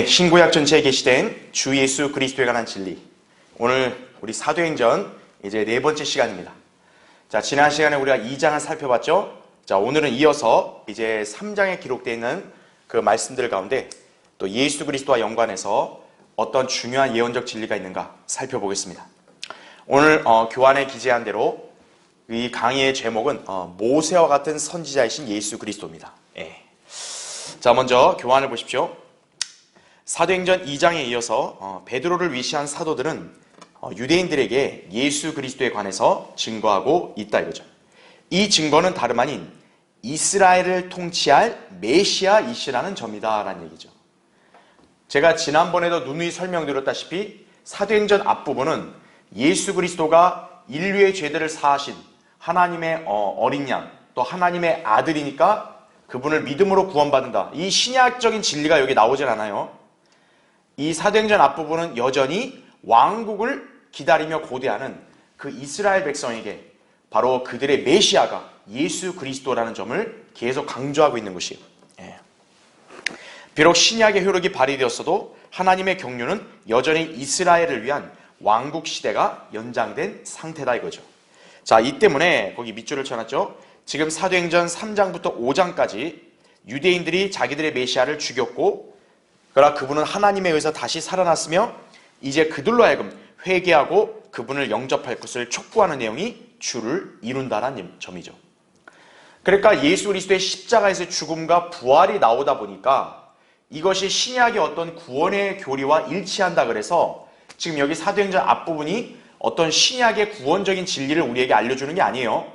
신구약 전체에 계시된 주 예수 그리스도에 관한 진리. 오늘 우리 사도행전 이제 네 번째 시간입니다. 자, 지난 시간에 우리가 2장을 살펴봤죠? 자, 오늘은 이어서 이제 3장에 기록되어 있는 그 말씀들 가운데 또 예수 그리스도와 연관해서 어떤 중요한 예언적 진리가 있는가 살펴보겠습니다. 오늘 교환에 기재한 대로 이 강의의 제목은 모세와 같은 선지자이신 예수 그리스도입니다. 예. 자, 먼저 교환을 보십시오. 사도행전 2장에 이어서 베드로를 위시한 사도들은 유대인들에게 예수 그리스도에 관해서 증거하고 있다 이거죠. 이 증거는 다름 아닌 이스라엘을 통치할 메시아이시라는 점이다 라는 얘기죠. 제가 지난번에도 누누이 설명드렸다시피 사도행전 앞부분은 예수 그리스도가 인류의 죄들을 사하신 하나님의 어린 양, 또 하나님의 아들이니까 그분을 믿음으로 구원받는다. 이 신약적인 진리가 여기 나오질 않아요. 이 사도행전 앞부분은 여전히 왕국을 기다리며 고대하는 그 이스라엘 백성에게 바로 그들의 메시아가 예수 그리스도라는 점을 계속 강조하고 있는 것이에요. 비록 신약의 효력이 발휘되었어도 하나님의 경륜은 여전히 이스라엘을 위한 왕국 시대가 연장된 상태다 이거죠. 자, 이 때문에 거기 밑줄을 쳐놨죠. 지금 사도행전 3장부터 5장까지 유대인들이 자기들의 메시아를 죽였고 그러나 그분은 하나님에 의해서 다시 살아났으며 이제 그들로 하여금 회개하고 그분을 영접할 것을 촉구하는 내용이 주를 이룬다는 점이죠. 그러니까 예수 그리스도의 십자가에서 죽음과 부활이 나오다 보니까 이것이 신약의 어떤 구원의 교리와 일치한다 그래서 지금 여기 사도행전 앞부분이 어떤 신약의 구원적인 진리를 우리에게 알려주는 게 아니에요.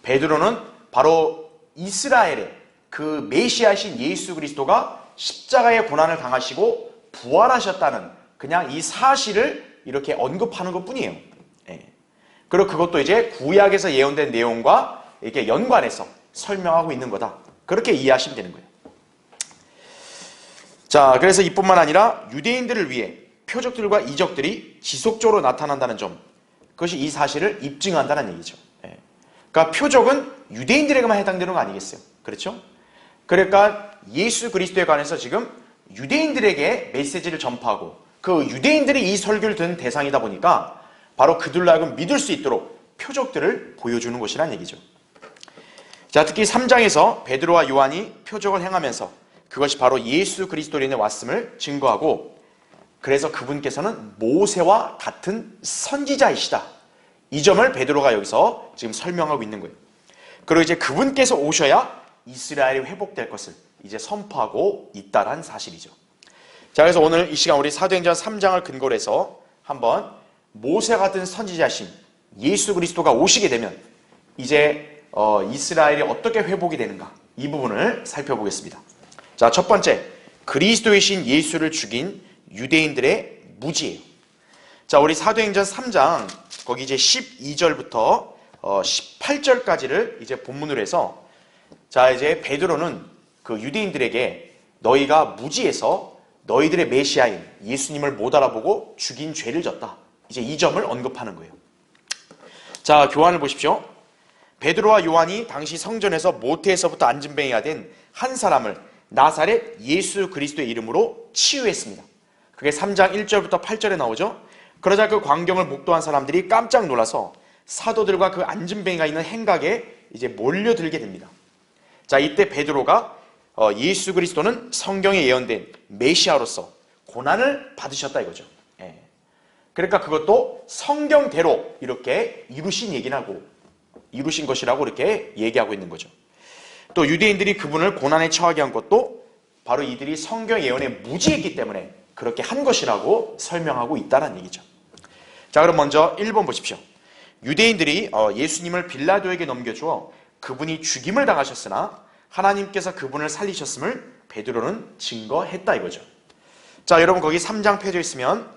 베드로는 바로 이스라엘의 그 메시아이신 예수 그리스도가 십자가의 고난을 당하시고 부활하셨다는 그냥 이 사실을 이렇게 언급하는 것 뿐이에요. 그리고 그것도 이제 구약에서 예언된 내용과 이렇게 연관해서 설명하고 있는 거다. 그렇게 이해하시면 되는 거예요. 자, 그래서 이뿐만 아니라 유대인들을 위해 표적들과 이적들이 지속적으로 나타난다는 점, 그것이 이 사실을 입증한다는 얘기죠. 그러니까 표적은 유대인들에게만 해당되는 거 아니겠어요? 그렇죠? 그러니까 예수 그리스도에 관해서 지금 유대인들에게 메시지를 전파하고 그 유대인들이 이 설교를 듣는 대상이다 보니까 바로 그들로 하여금 믿을 수 있도록 표적들을 보여주는 것이란 얘기죠. 자, 특히 3장에서 베드로와 요한이 표적을 행하면서 그것이 바로 예수 그리스도로 인해 왔음을 증거하고 그래서 그분께서는 모세와 같은 선지자이시다. 이 점을 베드로가 여기서 지금 설명하고 있는 거예요. 그리고 이제 그분께서 오셔야 이스라엘이 회복될 것을 이제 선포하고 있다란 사실이죠. 자, 그래서 오늘 이 시간 우리 사도행전 3장을 근거로 해서 한번 모세 같은 선지자신 예수 그리스도가 오시게 되면 이제 이스라엘이 어떻게 회복이 되는가 이 부분을 살펴보겠습니다. 자, 첫 번째, 그리스도이신 예수를 죽인 유대인들의 무지예요. 자, 우리 사도행전 3장 거기 이제 12절부터 18절까지를 이제 본문으로 해서 자, 이제 베드로는 그 유대인들에게 너희가 무지해서 너희들의 메시아인 예수님을 못 알아보고 죽인 죄를 졌다. 이제 이 점을 언급하는 거예요. 자, 교환을 보십시오. 베드로와 요한이 당시 성전에서 모태에서부터 안진뱅이가 된 한 사람을 나사렛 예수 그리스도의 이름으로 치유했습니다. 그게 3장 1절부터 8절에 나오죠. 그러자 그 광경을 목도한 사람들이 깜짝 놀라서 사도들과 그 안진뱅이가 있는 행각에 이제 몰려들게 됩니다. 자, 이때 베드로가 예수 그리스도는 성경에 예언된 메시아로서 고난을 받으셨다 이거죠. 그러니까 그것도 성경대로 이렇게 이루신 것이라고 이렇게 얘기하고 있는 거죠. 또 유대인들이 그분을 고난에 처하게 한 것도 바로 이들이 성경 예언에 무지했기 때문에 그렇게 한 것이라고 설명하고 있다는 얘기죠. 자, 그럼 먼저 1번 보십시오. 유대인들이 예수님을 빌라도에게 넘겨주어 그분이 죽임을 당하셨으나 하나님께서 그분을 살리셨음을 베드로는 증거했다 이거죠. 자, 여러분 거기 3장 펴져 있으면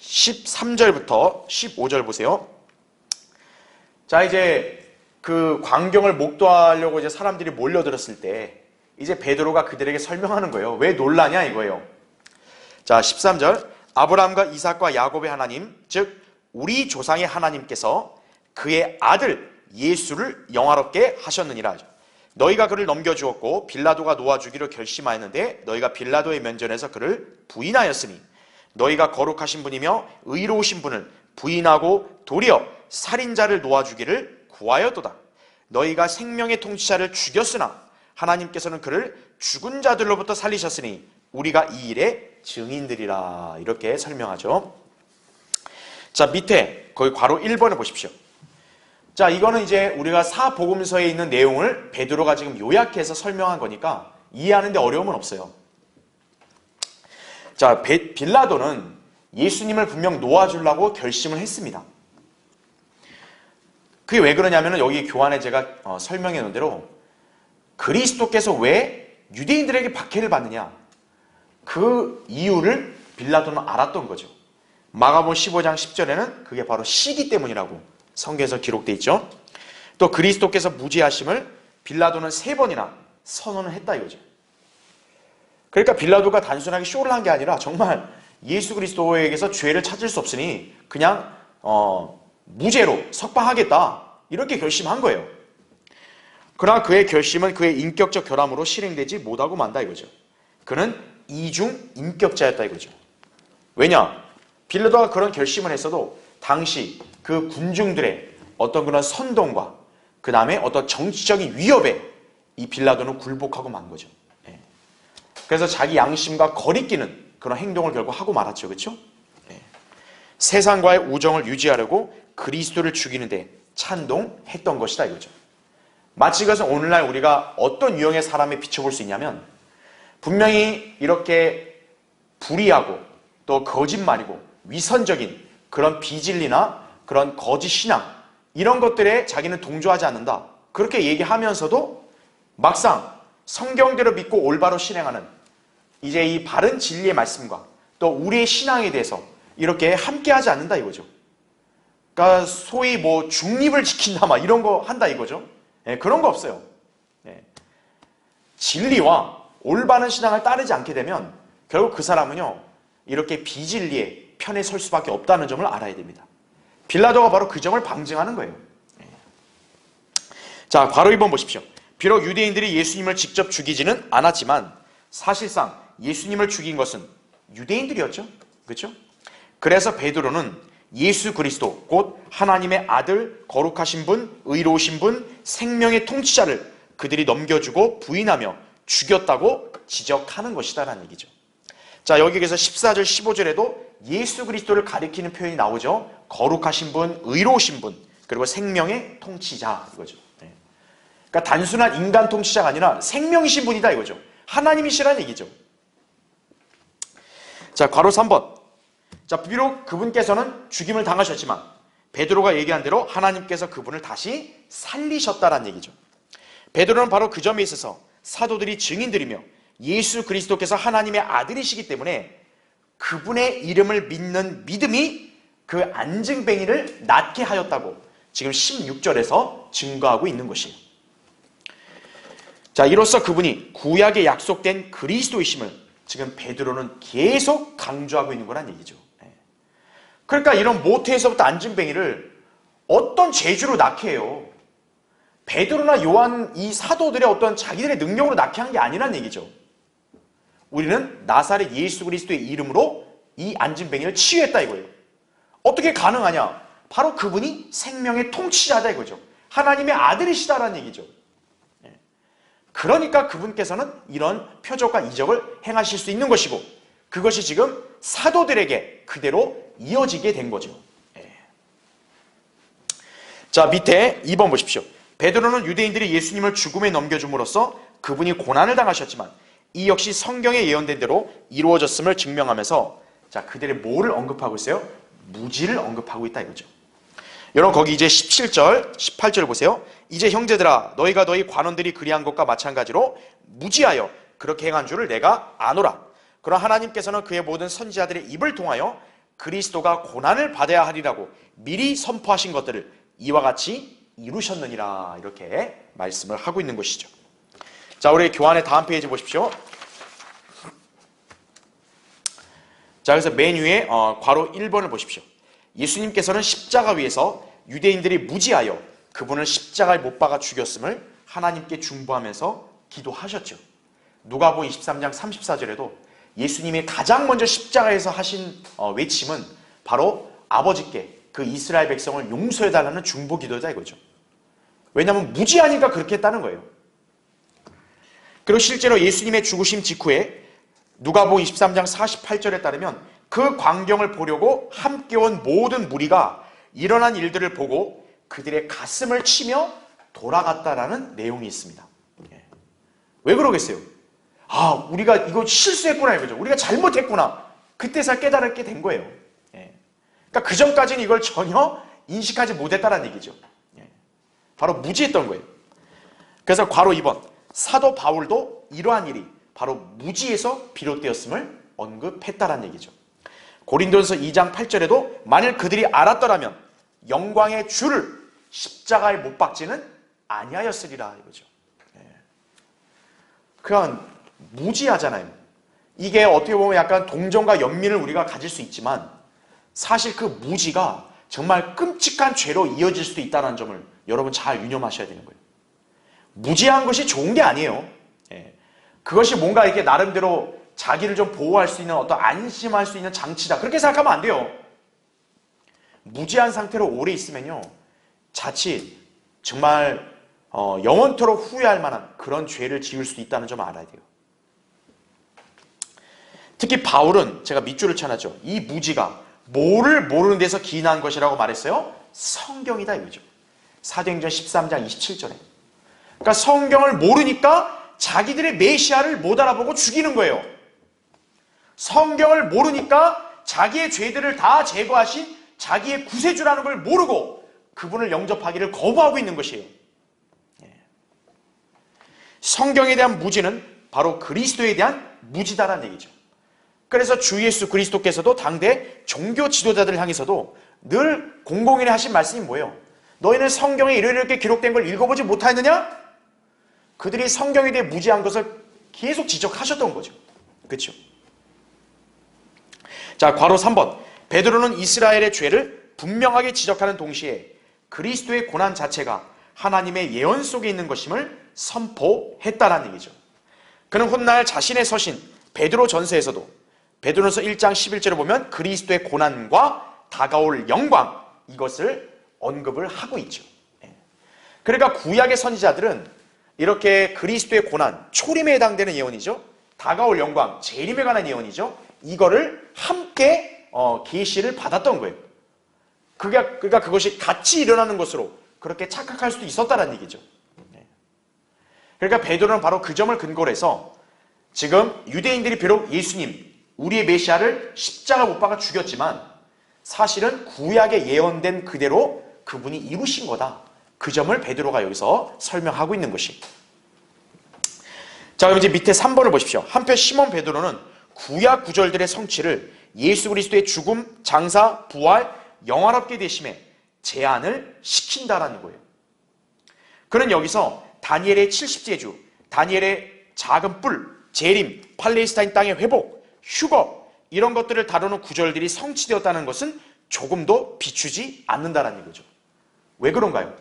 13절부터 15절 보세요. 자, 이제 그 광경을 목도하려고 이제 사람들이 몰려들었을 때 이제 베드로가 그들에게 설명하는 거예요. 왜 놀라냐 이거예요. 자, 13절. 아브라함과 이삭과 야곱의 하나님, 즉 우리 조상의 하나님께서 그의 아들 예수를 영화롭게 하셨느니라. 너희가 그를 넘겨주었고 빌라도가 놓아주기로 결심하였는데 너희가 빌라도의 면전에서 그를 부인하였으니 너희가 거룩하신 분이며 의로우신 분을 부인하고 도리어 살인자를 놓아주기를 구하였도다. 너희가 생명의 통치자를 죽였으나 하나님께서는 그를 죽은 자들로부터 살리셨으니 우리가 이 일의 증인들이라. 이렇게 설명하죠. 자, 밑에 거기 괄호 1번을 보십시오. 자, 이거는 이제 우리가 사복음서에 있는 내용을 베드로가 지금 요약해서 설명한 거니까 이해하는데 어려움은 없어요. 자, 빌라도는 예수님을 분명 놓아주려고 결심을 했습니다. 그게 왜 그러냐면은 여기 교환에 제가 설명해 놓은 대로 그리스도께서 왜 유대인들에게 박해를 받느냐, 그 이유를 빌라도는 알았던 거죠. 마가복음 15장 10절에는 그게 바로 시기 때문이라고 성경에서 기록되어 있죠. 또 그리스도께서 무죄하심을 빌라도는 3번이나 선언을 했다 이거죠. 그러니까 빌라도가 단순하게 쇼를 한 게 아니라 정말 예수 그리스도에게서 죄를 찾을 수 없으니 그냥 무죄로 석방하겠다 이렇게 결심한 거예요. 그러나 그의 결심은 그의 인격적 결함으로 실행되지 못하고 만다 이거죠. 그는 이중 인격자였다 이거죠. 왜냐? 빌라도가 그런 결심을 했어도 당시 그 군중들의 어떤 그런 선동과 그 다음에 어떤 정치적인 위협에 이 빌라도는 굴복하고 만 거죠. 그래서 자기 양심과 거리끼는 그런 행동을 결국 하고 말았죠. 그렇죠? 세상과의 우정을 유지하려고 그리스도를 죽이는데 찬동했던 것이다 이거죠. 마치 그것은 오늘날 우리가 어떤 유형의 사람에 비춰볼 수 있냐면 분명히 이렇게 불의하고 또 거짓말이고 위선적인 그런 비진리나 그런 거짓 신앙 이런 것들에 자기는 동조하지 않는다 그렇게 얘기하면서도 막상 성경대로 믿고 올바로 실행하는 이제 이 바른 진리의 말씀과 또 우리의 신앙에 대해서 이렇게 함께하지 않는다 이거죠. 그러니까 소위 뭐 중립을 지킨다 막 이런 거 한다 이거죠. 그런 거 없어요. 진리와 올바른 신앙을 따르지 않게 되면 결국 그 사람은요 이렇게 비진리의 편에 설 수밖에 없다는 점을 알아야 됩니다. 빌라도가 바로 그 점을 방증하는 거예요. 자, 괄호 2번 보십시오. 비록 유대인들이 예수님을 직접 죽이지는 않았지만 사실상 예수님을 죽인 것은 유대인들이었죠. 그렇죠? 그래서 베드로는 예수 그리스도 곧 하나님의 아들, 거룩하신 분, 의로우신 분, 생명의 통치자를 그들이 넘겨주고 부인하며 죽였다고 지적하는 것이다라는 얘기죠. 자, 여기에서 14절 15절에도 예수 그리스도를 가리키는 표현이 나오죠. 거룩하신 분, 의로우신 분, 그리고 생명의 통치자 이거죠. 그러니까 단순한 인간 통치자가 아니라 생명이신 분이다 이거죠. 하나님이시라는 얘기죠. 자, 괄호 3번. 자, 비록 그분께서는 죽임을 당하셨지만 베드로가 얘기한 대로 하나님께서 그분을 다시 살리셨다라는 얘기죠. 베드로는 바로 그 점에 있어서 사도들이 증인들이며 예수 그리스도께서 하나님의 아들이시기 때문에 그분의 이름을 믿는 믿음이 그 안증뱅이를 낫게 하였다고 지금 16절에서 증거하고 있는 것이에요. 자, 이로써 그분이 구약에 약속된 그리스도이심을 지금 베드로는 계속 강조하고 있는 거란 얘기죠. 그러니까 이런 모태에서부터 안증뱅이를 어떤 재주로 낳게 해요. 베드로나 요한 이 사도들의 어떤 자기들의 능력으로 낳게 한 게 아니란 얘기죠. 우리는 나사렛 예수 그리스도의 이름으로 이 안진뱅이를 치유했다 이거예요. 어떻게 가능하냐? 바로 그분이 생명의 통치자다 이거죠. 하나님의 아들이시다라는 얘기죠. 그러니까 그분께서는 이런 표적과 이적을 행하실 수 있는 것이고 그것이 지금 사도들에게 그대로 이어지게 된 거죠. 자, 밑에 2번 보십시오. 베드로는 유대인들이 예수님을 죽음에 넘겨줌으로써 그분이 고난을 당하셨지만 이 역시 성경에 예언된 대로 이루어졌음을 증명하면서 자, 그들의 뭐를 언급하고 있어요? 무지를 언급하고 있다 이거죠. 여러분 거기 이제 17절, 18절 보세요. 이제 형제들아 너희가 너희 관원들이 그리한 것과 마찬가지로 무지하여 그렇게 행한 줄을 내가 아노라. 그러나 하나님께서는 그의 모든 선지자들의 입을 통하여 그리스도가 고난을 받아야 하리라고 미리 선포하신 것들을 이와 같이 이루셨느니라 이렇게 말씀을 하고 있는 것이죠. 자, 우리 교환의 다음 페이지 보십시오. 자, 그래서 맨 위에 괄호 1번을 보십시오. 예수님께서는 십자가 위에서 유대인들이 무지하여 그분을 십자가에 못 박아 죽였음을 하나님께 중보하면서 기도하셨죠. 누가복음 23장 34절에도 예수님이 가장 먼저 십자가에서 하신 외침은 바로 아버지께 그 이스라엘 백성을 용서해달라는 중보 기도다 이거죠. 왜냐하면 무지하니까 그렇게 했다는 거예요. 그리고 실제로 예수님의 죽으심 직후에 누가복음 23장 48절에 따르면 그 광경을 보려고 함께 온 모든 무리가 일어난 일들을 보고 그들의 가슴을 치며 돌아갔다라는 내용이 있습니다. 왜 그러겠어요? 아, 우리가 이거 실수했구나 이거죠. 우리가 잘못했구나. 그때서 깨달게 된 거예요. 그러니까 그 전까지는 이걸 전혀 인식하지 못했다는 얘기죠. 바로 무지했던 거예요. 그래서 괄호 2번 사도 바울도 이러한 일이 바로 무지에서 비롯되었음을 언급했다는 얘기죠. 고린도전서 2장 8절에도 만일 그들이 알았더라면 영광의 주를 십자가에 못 박지는 아니하였으리라 이거죠. 그냥 무지하잖아요. 이게 어떻게 보면 약간 동정과 연민을 우리가 가질 수 있지만 사실 그 무지가 정말 끔찍한 죄로 이어질 수도 있다는 점을 여러분 잘 유념하셔야 되는 거예요. 무지한 것이 좋은 게 아니에요. 그것이 뭔가 이렇게 나름대로 자기를 좀 보호할 수 있는 어떤 안심할 수 있는 장치다. 그렇게 생각하면 안 돼요. 무지한 상태로 오래 있으면요. 자칫 정말 영원토록 후회할 만한 그런 죄를 지을 수도 있다는 점을 알아야 돼요. 특히 바울은 제가 밑줄을 쳐놨죠. 이 무지가 뭐를 모르는 데서 기인한 것이라고 말했어요? 성경이다 이거죠. 사도행전 13장 27절에. 그러니까 성경을 모르니까 자기들의 메시아를 못 알아보고 죽이는 거예요. 성경을 모르니까 자기의 죄들을 다 제거하신 자기의 구세주라는 걸 모르고 그분을 영접하기를 거부하고 있는 것이에요. 성경에 대한 무지는 바로 그리스도에 대한 무지다라는 얘기죠. 그래서 주 예수 그리스도께서도 당대 종교 지도자들을 향해서도 늘 공공연히 하신 말씀이 뭐예요? 너희는 성경에 이렇게 기록된 걸 읽어보지 못하였느냐? 그들이 성경에 대해 무지한 것을 계속 지적하셨던 거죠. 그렇죠? 자, 괄호 3번. 베드로는 이스라엘의 죄를 분명하게 지적하는 동시에 그리스도의 고난 자체가 하나님의 예언 속에 있는 것임을 선포했다라는 얘기죠. 그는 훗날 자신의 서신 베드로 전서에서도 베드로전서 1장 11절을 보면 그리스도의 고난과 다가올 영광 이것을 언급을 하고 있죠. 그러니까 구약의 선지자들은 이렇게 그리스도의 고난, 초림에 해당되는 예언이죠. 다가올 영광, 재림에 관한 예언이죠. 이거를 함께 계시를 받았던 거예요. 그러니까 그것이 같이 일어나는 것으로 그렇게 착각할 수도 있었다는 얘기죠. 그러니까 베드로는 바로 그 점을 근거로 해서 지금 유대인들이 비록 예수님, 우리의 메시아를 십자가 못 박아 죽였지만 사실은 구약에 예언된 그대로 그분이 이루신 거다. 그 점을 베드로가 여기서 설명하고 있는 것이. 자, 그럼 이제 밑에 3번을 보십시오. 한편 시몬 베드로는 구약 구절들의 성취를 예수 그리스도의 죽음, 장사, 부활, 영화롭게 되심에 제한을 시킨다라는 거예요. 그는 여기서 다니엘의 70제주, 다니엘의 작은 뿔, 재림, 팔레스타인 땅의 회복, 휴거 이런 것들을 다루는 구절들이 성취되었다는 것은 조금도 비추지 않는다라는 거죠. 왜 그런가요?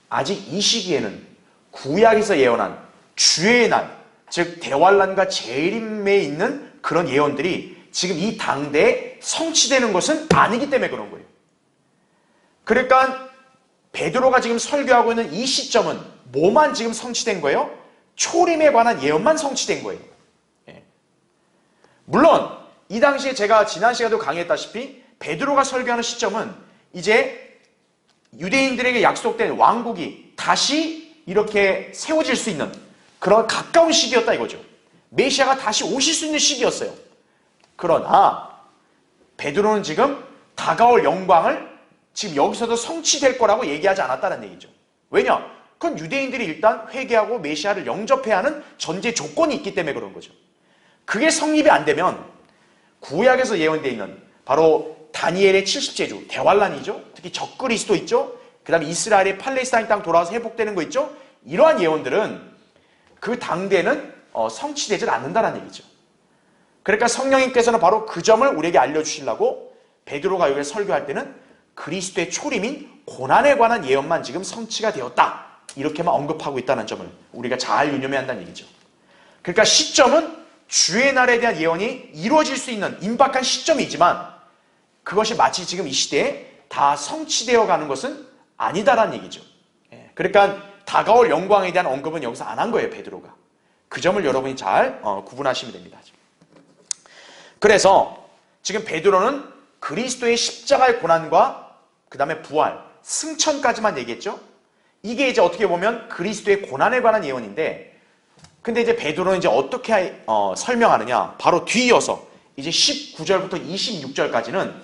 아직 이 시기에는 구약에서 예언한 주의 날, 즉 대환란과 재림에 있는 그런 예언들이 지금 이 당대에 성취되는 것은 아니기 때문에 그런 거예요. 그러니까 베드로가 지금 설교하고 있는 이 시점은 뭐만 지금 성취된 거예요? 초림에 관한 예언만 성취된 거예요. 물론 이 당시에 제가 지난 시간에도 강의했다시피 베드로가 설교하는 시점은 이제 유대인들에게 약속된 왕국이 다시 이렇게 세워질 수 있는 그런 가까운 시기였다 이거죠. 메시아가 다시 오실 수 있는 시기였어요. 그러나 베드로는 지금 다가올 영광을 지금 여기서도 성취될 거라고 얘기하지 않았다는 얘기죠. 왜냐? 그건 유대인들이 일단 회개하고 메시아를 영접해야 하는 전제 조건이 있기 때문에 그런 거죠. 그게 성립이 안 되면 구약에서 예언되어 있는 바로 다니엘의 70제주, 대환란이죠. 특히 적그리스도 있죠. 그 다음에 이스라엘의 팔레스타인 땅 돌아와서 회복되는 거 있죠. 이러한 예언들은 그 당대에는 성취되질 않는다는 얘기죠. 그러니까 성령님께서는 바로 그 점을 우리에게 알려주시려고 베드로가 여기를 설교할 때는 그리스도의 초림인 고난에 관한 예언만 지금 성취가 되었다. 이렇게만 언급하고 있다는 점을 우리가 잘 유념해야 한다는 얘기죠. 그러니까 시점은 주의 날에 대한 예언이 이루어질 수 있는 임박한 시점이지만 그것이 마치 지금 이 시대에 다 성취되어 가는 것은 아니다라는 얘기죠. 그러니까 다가올 영광에 대한 언급은 여기서 안 한 거예요, 베드로가. 그 점을 여러분이 잘 구분하시면 됩니다. 그래서 지금 베드로는 그리스도의 십자가의 고난과 그 다음에 부활, 승천까지만 얘기했죠. 이게 이제 어떻게 보면 그리스도의 고난에 관한 예언인데, 근데 이제 베드로는 이제 어떻게 설명하느냐, 바로 뒤이어서 이제 19절부터 26절까지는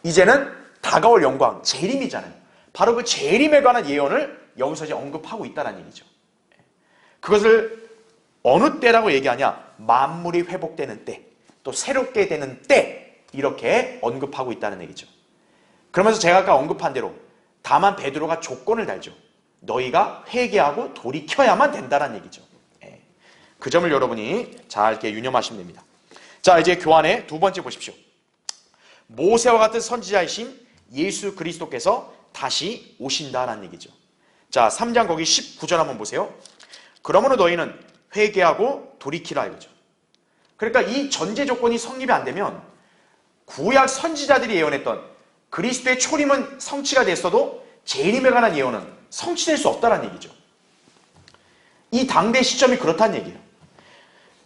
이제는 다가올 영광, 재림이잖아요. 바로 그 재림에 관한 예언을 여기서 이제 언급하고 있다는 얘기죠. 그것을 어느 때라고 얘기하냐, 만물이 회복되는 때, 또 새롭게 되는 때, 이렇게 언급하고 있다는 얘기죠. 그러면서 제가 아까 언급한 대로 다만 베드로가 조건을 달죠. 너희가 회개하고 돌이켜야만 된다는 얘기죠. 그 점을 여러분이 잘 이렇게 유념하시면 됩니다. 자, 이제 교환의 두 번째 보십시오. 모세와 같은 선지자이신 예수 그리스도께서 다시 오신다라는 얘기죠. 자, 3장 거기 19절 한번 보세요. 그러므로 너희는 회개하고 돌이키라 이거죠. 그러니까 이 전제 조건이 성립이 안 되면 구약 선지자들이 예언했던 그리스도의 초림은 성취가 됐어도 재림에 관한 예언은 성취될 수 없다는 얘기죠. 이 당대 시점이 그렇다는 얘기예요.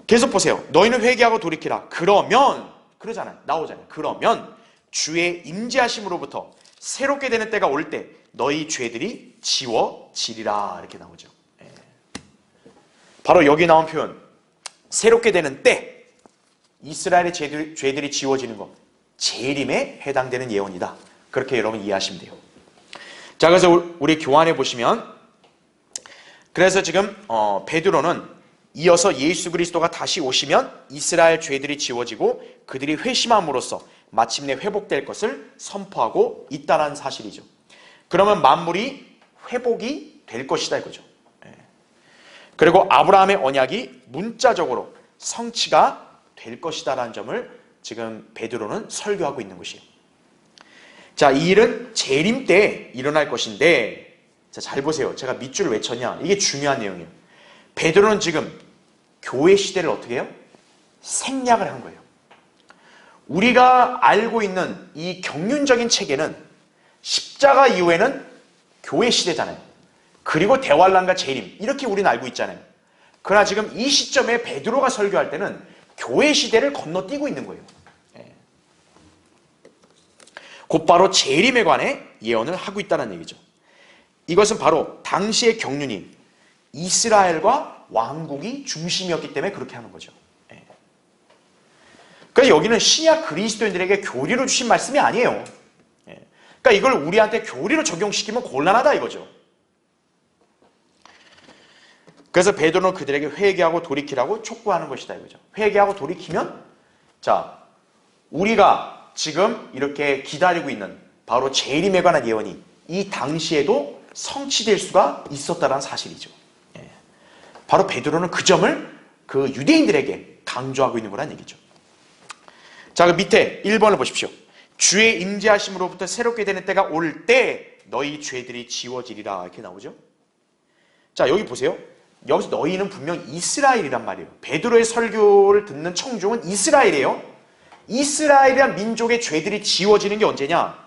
계속 보세요. 너희는 회개하고 돌이키라. 그러면, 그러잖아요. 나오잖아요. 그러면 주의 임재하심으로부터 새롭게 되는 때가 올 때 너희 죄들이 지워지리라. 이렇게 나오죠. 바로 여기 나온 표현, 새롭게 되는 때 이스라엘의 죄들이 지워지는 것, 재림에 해당되는 예언이다. 그렇게 여러분 이해하시면 돼요. 자, 그래서 우리 교환해 보시면, 그래서 지금 베드로는 이어서 예수 그리스도가 다시 오시면 이스라엘 죄들이 지워지고 그들이 회심함으로써 마침내 회복될 것을 선포하고 있다는 사실이죠. 그러면 만물이 회복이 될 것이다 이거죠. 그리고 아브라함의 언약이 문자적으로 성취가 될 것이다라는 점을 지금 베드로는 설교하고 있는 것이에요. 자, 이 일은 재림 때 일어날 것인데, 자, 잘 보세요. 제가 밑줄을 왜 쳤냐? 이게 중요한 내용이에요. 베드로는 지금 교회 시대를 어떻게 해요? 생략을 한 거예요. 우리가 알고 있는 이 경륜적인 체계는 십자가 이후에는 교회 시대잖아요. 그리고 대환란과 재림, 이렇게 우리는 알고 있잖아요. 그러나 지금 이 시점에 베드로가 설교할 때는 교회 시대를 건너뛰고 있는 거예요. 곧바로 재림에 관해 예언을 하고 있다는 얘기죠. 이것은 바로 당시의 경륜이 이스라엘과 왕국이 중심이었기 때문에 그렇게 하는 거죠. 그래서 여기는 신약 그리스도인들에게 교리로 주신 말씀이 아니에요. 그러니까 이걸 우리한테 교리로 적용시키면 곤란하다 이거죠. 그래서 베드로는 그들에게 회개하고 돌이키라고 촉구하는 것이다 이거죠. 회개하고 돌이키면, 자, 우리가 지금 이렇게 기다리고 있는 바로 재림에 관한 예언이 이 당시에도 성취될 수가 있었다는 사실이죠. 바로 베드로는 그 점을 그 유대인들에게 강조하고 있는 거란 얘기죠. 자, 그 밑에 1번을 보십시오. 주의 임재하심으로부터 새롭게 되는 때가 올 때 너희 죄들이 지워지리라 이렇게 나오죠. 자, 여기 보세요. 여기서 너희는 분명 이스라엘이란 말이에요. 베드로의 설교를 듣는 청중은 이스라엘이에요. 이스라엘이란 민족의 죄들이 지워지는 게 언제냐?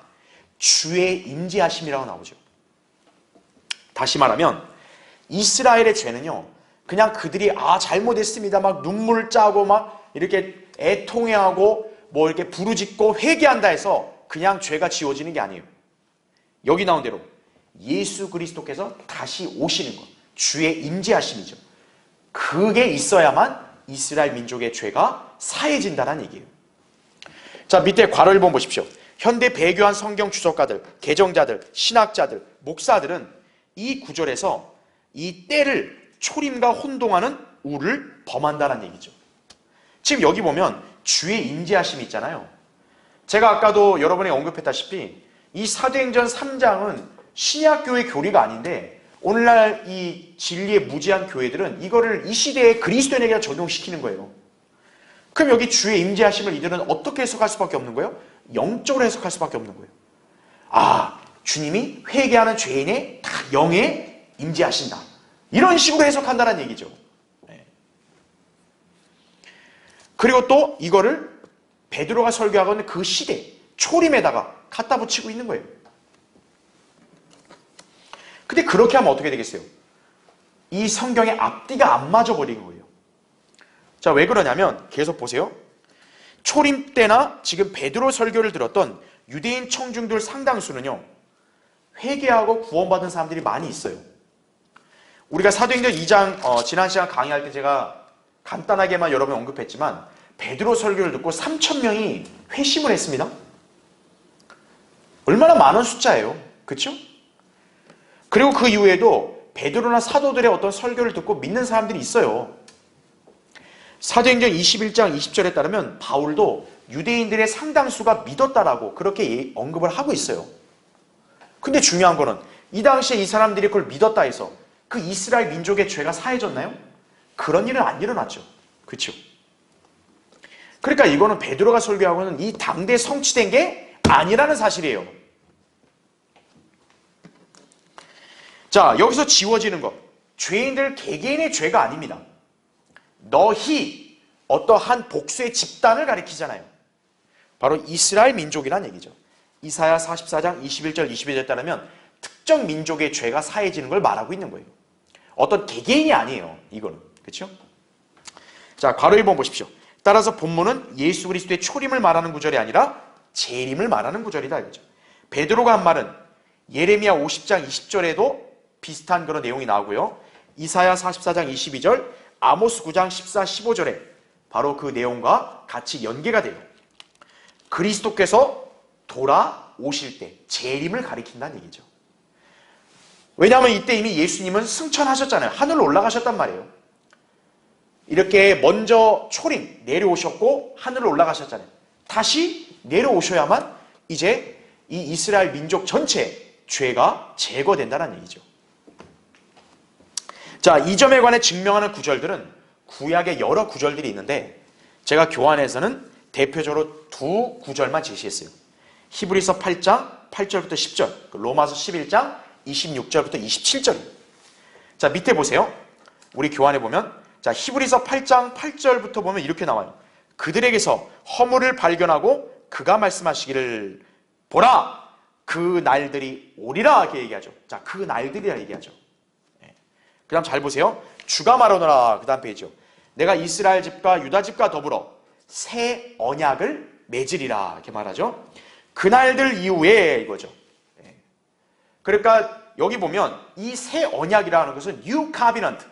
주의 임재하심이라고 나오죠. 다시 말하면 이스라엘의 죄는요, 그냥 그들이 잘못했습니다 막 눈물 짜고 막 이렇게 애통해하고 뭐 이렇게 부르짖고 회개한다 해서 그냥 죄가 지워지는 게 아니에요. 여기 나온 대로 예수 그리스도께서 다시 오시는 것, 주의 임재하심이죠. 그게 있어야만 이스라엘 민족의 죄가 사해진다는 얘기예요. 자, 밑에 괄호 1번 보십시오. 현대 배교한 성경 주석가들, 개정자들, 신학자들, 목사들은 이 구절에서 이 때를 초림과 혼동하는 우를 범한다는 얘기죠. 지금 여기 보면 주의 임재하심이 있잖아요. 제가 아까도 여러분이 언급했다시피 이 사도행전 3장은 신약교회 교리가 아닌데 오늘날 이 진리의 무지한 교회들은 이거를 이 시대의 그리스도인에게 적용시키는 거예요. 그럼 여기 주의 임재하심을 이들은 어떻게 해석할 수밖에 없는 거예요? 영적으로 해석할 수밖에 없는 거예요. 주님이 회개하는 죄인의 다 영에 임재하신다. 이런 식으로 해석한다는 얘기죠. 네. 그리고 또 이거를 베드로가 설교하고 있는 그 시대 초림에다가 갖다 붙이고 있는 거예요. 근데 그렇게 하면 어떻게 되겠어요? 이 성경의 앞뒤가 안 맞아 버린 거예요. 자, 왜 그러냐면 계속 보세요. 초림 때나 지금 베드로 설교를 들었던 유대인 청중들 상당수는요, 회개하고 구원받은 사람들이 많이 있어요. 우리가 사도행전 2장 지난 시간 강의할 때 제가 간단하게만 여러 번 언급했지만 베드로 설교를 듣고 3,000명이 회심을 했습니다. 얼마나 많은 숫자예요. 그렇죠? 그리고 그 이후에도 베드로나 사도들의 어떤 설교를 듣고 믿는 사람들이 있어요. 사도행전 21장 20절에 따르면 바울도 유대인들의 상당수가 믿었다라고 그렇게 언급을 하고 있어요. 근데 중요한 거는 이 당시에 이 사람들이 그걸 믿었다 해서 그 이스라엘 민족의 죄가 사해졌나요? 그런 일은 안 일어났죠. 그렇죠? 그러니까 이거는 베드로가 설교하고는 이 당대에 성취된 게 아니라는 사실이에요. 자, 여기서 지워지는 것. 죄인들 개개인의 죄가 아닙니다. 너희 어떠한 복수의 집단을 가리키잖아요. 바로 이스라엘 민족이란 얘기죠. 이사야 44장 21절 22절에 따르면 특정 민족의 죄가 사해지는 걸 말하고 있는 거예요. 어떤 개개인이 아니에요. 이거는. 그렇죠? 자, 괄호 1번 보십시오. 따라서 본문은 예수 그리스도의 초림을 말하는 구절이 아니라 재림을 말하는 구절이다 이거죠. 베드로가 한 말은 예레미야 50장 20절에도 비슷한 그런 내용이 나오고요. 이사야 44장 22절, 아모스 9장 14, 15절에 바로 그 내용과 같이 연계가 돼요. 그리스도께서 돌아오실 때 재림을 가리킨다는 얘기죠. 왜냐하면 이때 이미 예수님은 승천하셨잖아요. 하늘로 올라가셨단 말이에요. 이렇게 먼저 초림 내려오셨고 하늘로 올라가셨잖아요. 다시 내려오셔야만 이제 이 이스라엘 민족 전체 죄가 제거된다는 얘기죠. 자, 이 점에 관해 증명하는 구절들은 구약의 여러 구절들이 있는데 제가 교환해서는 대표적으로 두 구절만 제시했어요. 히브리서 8장 8절부터 10절, 로마서 11장 26절부터 27절. 자, 밑에 보세요. 우리 교환해 보면, 자, 히브리서 8장 8절부터 보면 이렇게 나와요. 그들에게서 허물을 발견하고 그가 말씀하시기를 보라, 그 날들이 오리라 이렇게 얘기하죠. 자, 그 날들이라 얘기하죠. 그 다음 잘 보세요. 주가 말하노라. 그 다음 페이지요. 내가 이스라엘 집과 유다 집과 더불어 새 언약을 맺으리라 이렇게 말하죠. 그날들 이후에 이거죠. 그러니까 여기 보면 이 새 언약이라는 것은 New Covenant,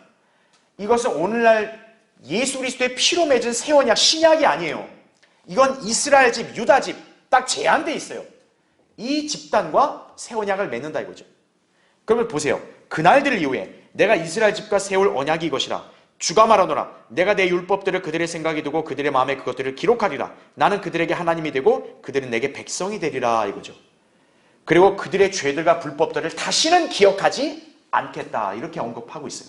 이것은 오늘날 예수 그리스도의 피로 맺은 새 언약, 신약이 아니에요. 이건 이스라엘 집, 유다 집 딱 제한되어 있어요. 이 집단과 새 언약을 맺는다 이거죠. 그러면 보세요. 그날들 이후에 내가 이스라엘 집과 세울 언약이 이것이라. 주가 말하노라. 내가 내 율법들을 그들의 생각에 두고 그들의 마음에 그것들을 기록하리라. 나는 그들에게 하나님이 되고 그들은 내게 백성이 되리라 이거죠. 그리고 그들의 죄들과 불법들을 다시는 기억하지 않겠다 이렇게 언급하고 있어요.